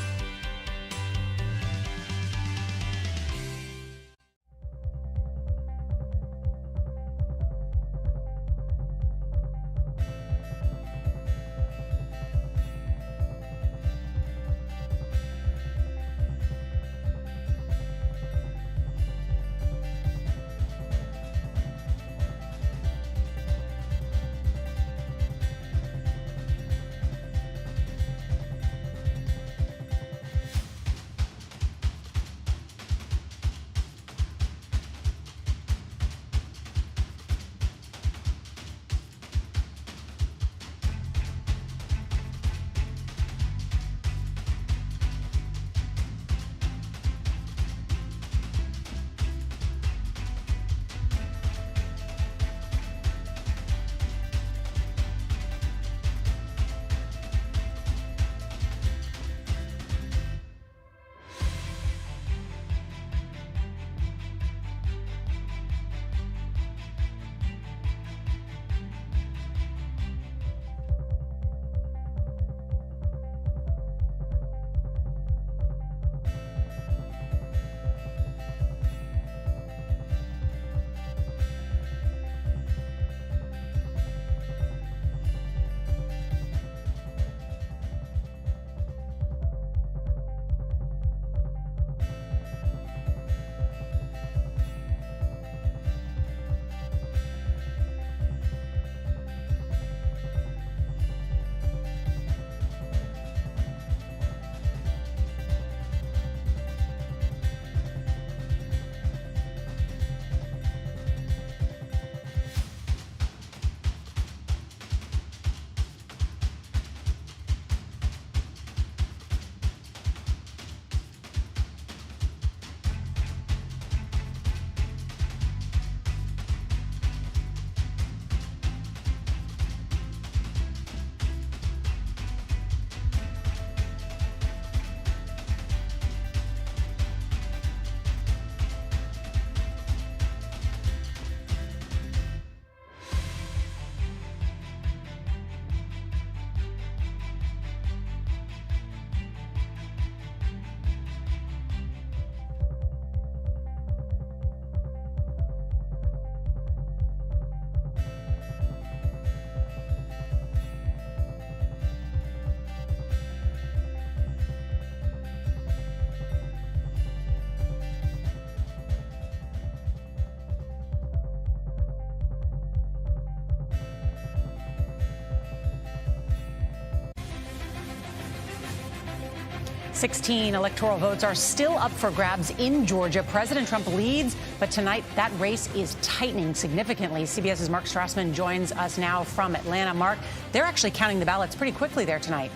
16 electoral votes are still up for grabs in Georgia. President Trump leads, but tonight that race is tightening significantly. CBS's Mark Strassman joins us now from Atlanta. Mark, they're actually counting the ballots pretty quickly there tonight.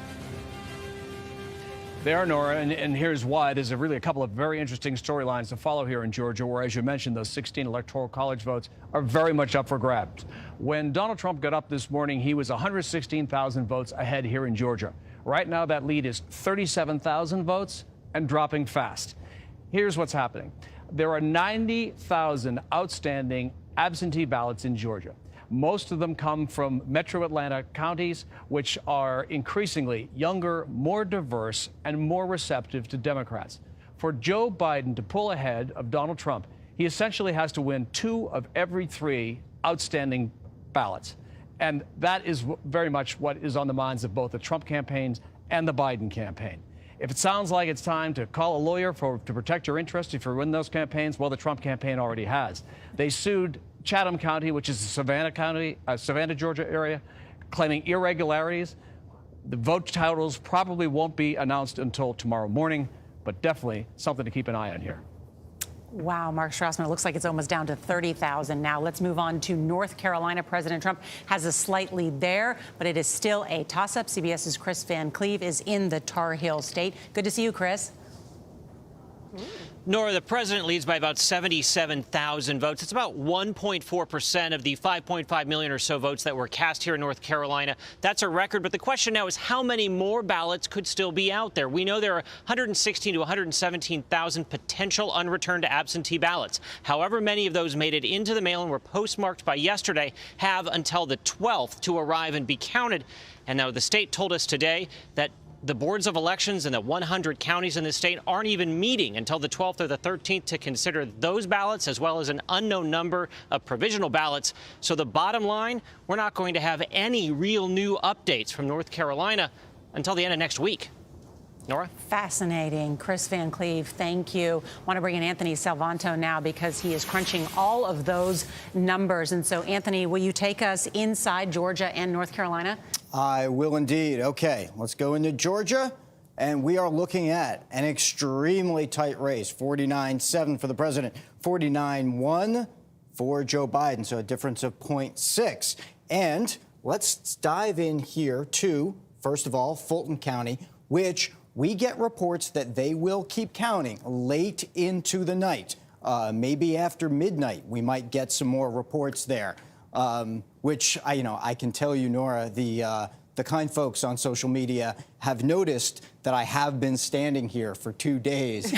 They are, Nora, and here's why. There's really a couple of very interesting storylines to follow here in Georgia, where, as you mentioned, those 16 electoral college votes are very much up for grabs. When Donald Trump got up this morning, he was 116,000 votes ahead here in Georgia. Right now, that lead is 37,000 votes and dropping fast. Here's what's happening. There are 90,000 outstanding absentee ballots in Georgia. Most of them come from metro Atlanta counties, which are increasingly younger, more diverse, and more receptive to Democrats. For Joe Biden to pull ahead of Donald Trump, he essentially has to win 2 of every 3 outstanding ballots. And that is very much what is on the minds of both the Trump campaigns and the Biden campaign. If it sounds like it's time to call a lawyer to protect your interests if you win those campaigns, well, the Trump campaign already has. They sued Chatham County, which is the Savannah, Georgia area, claiming irregularities. The vote totals probably won't be announced until tomorrow morning, but definitely something to keep an eye on here. Wow, Mark Strassman, it looks like it's almost down to 30,000 now. Let's move on to North Carolina. President Trump has a slight lead there, but it is still a toss-up. CBS's Chris Van Cleve is in the Tar Heel state. Good to see you, Chris. Nora, the president leads by about 77,000 votes. It's about 1.4% of the 5.5 million or so votes that were cast here in North Carolina. That's a record. But the question now is how many more ballots could still be out there? We know there are 116 to 117,000 potential unreturned absentee ballots. However many of those made it into the mail and were postmarked by yesterday have until the 12th to arrive and be counted. And now the state told us today that the boards of elections in the 100 counties in the state aren't even meeting until the 12th or the 13th to consider those ballots, as well as an unknown number of provisional ballots. So the bottom line, we're not going to have any real new updates from North Carolina until the end of next week. Nora? Fascinating. Chris Van Cleve, thank you. Want to bring in Anthony Salvanto now because he is crunching all of those numbers. And so, Anthony, will you take us inside Georgia and North Carolina? I will indeed. Okay, let's go into Georgia. And we are looking at an extremely tight race. 49-7 for the president, 49-1 for Joe Biden. So a difference of 0.6. And let's dive in here to, first of all, Fulton County, which we get reports that they will keep counting late into the night. Maybe after midnight, we might get some more reports there. Which I can tell you, Nora, the kind folks on social media have noticed that I have been standing here for 2 days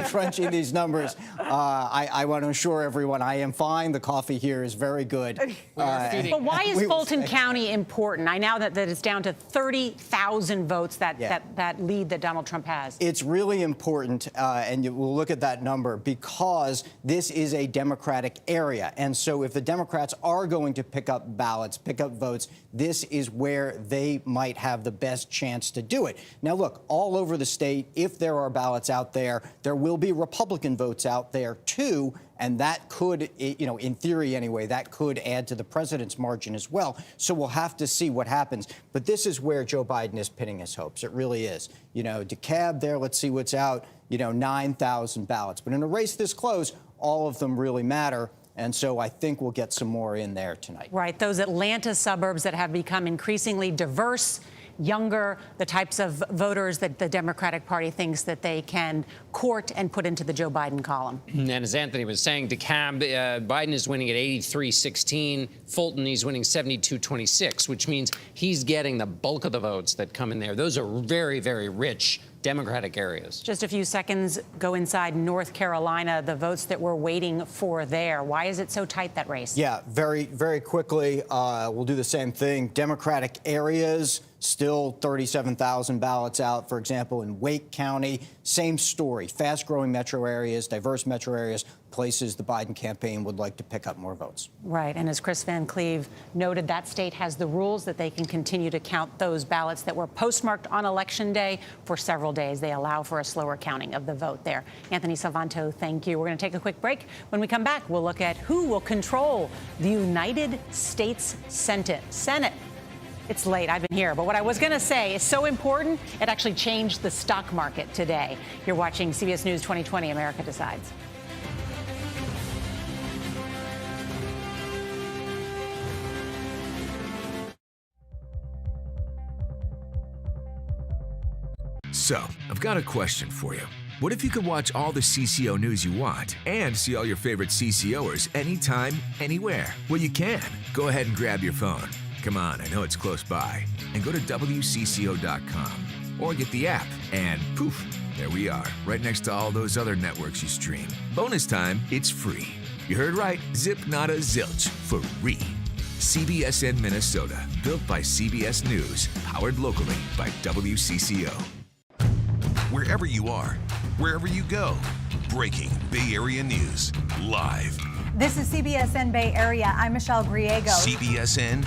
crunching these numbers. I want to assure everyone I am fine. The coffee here is very good. But why is Fulton County important? I know that it's down to 30,000 votes that lead that Donald Trump has. It's really important, and we'll look at that number, because this is a Democratic area. And so if the Democrats are going to pick up ballots, pick up votes, this is where they might have the best chance to do it. Now, look, all over the state, if there are ballots out there, there will be Republican votes out there, too. And that could, in theory anyway, that could add to the president's margin as well. So we'll have to see what happens. But this is where Joe Biden is pinning his hopes. It really is. DeKalb there, let's see what's out, 9,000 ballots. But in a race this close, all of them really matter. And so I think we'll get some more in there tonight. Right. Those Atlanta suburbs that have become increasingly diverse, younger, the types of voters that the Democratic Party thinks that they can court and put into the Joe Biden column. And as Anthony was saying, DeKalb, Biden is winning at 83-16. Fulton, he's winning 72-26, which means he's getting the bulk of the votes that come in there. Those are very, very rich Democratic areas. Just a few seconds, go inside North Carolina, the votes that we're waiting for there. Why is it so tight, that race? Yeah, very, very quickly, we'll do the same thing. Democratic areas, still 37,000 ballots out, for example, in Wake County. Same story, fast-growing metro areas, diverse metro areas, places the Biden campaign would like to pick up more votes. Right, and as Chris Van Cleve noted, that state has the rules that they can continue to count those ballots that were postmarked on Election Day for several days. They allow for a slower counting of the vote there. Anthony Salvanto, thank you. We're going to take a quick break. When we come back, we'll look at who will control the United States Senate. It's late. I've been here. But what I was going to say is so important, it actually changed the stock market today. You're watching CBS News 2020, America Decides. So, I've got a question for you. What if you could watch all the CCO news you want and see all your favorite CCOers anytime, anywhere? Well, you can. Go ahead and grab your phone. Come on, I know it's close by. And go to WCCO.com or get the app and poof, there we are, right next to all those other networks you stream. Bonus time, it's free. You heard right, zip nada zilch, for free. CBSN Minnesota, built by CBS News, powered locally by WCCO. Wherever you are, wherever you go, breaking Bay Area news live. This is CBSN Bay Area. I'm Michelle Griego. CBSN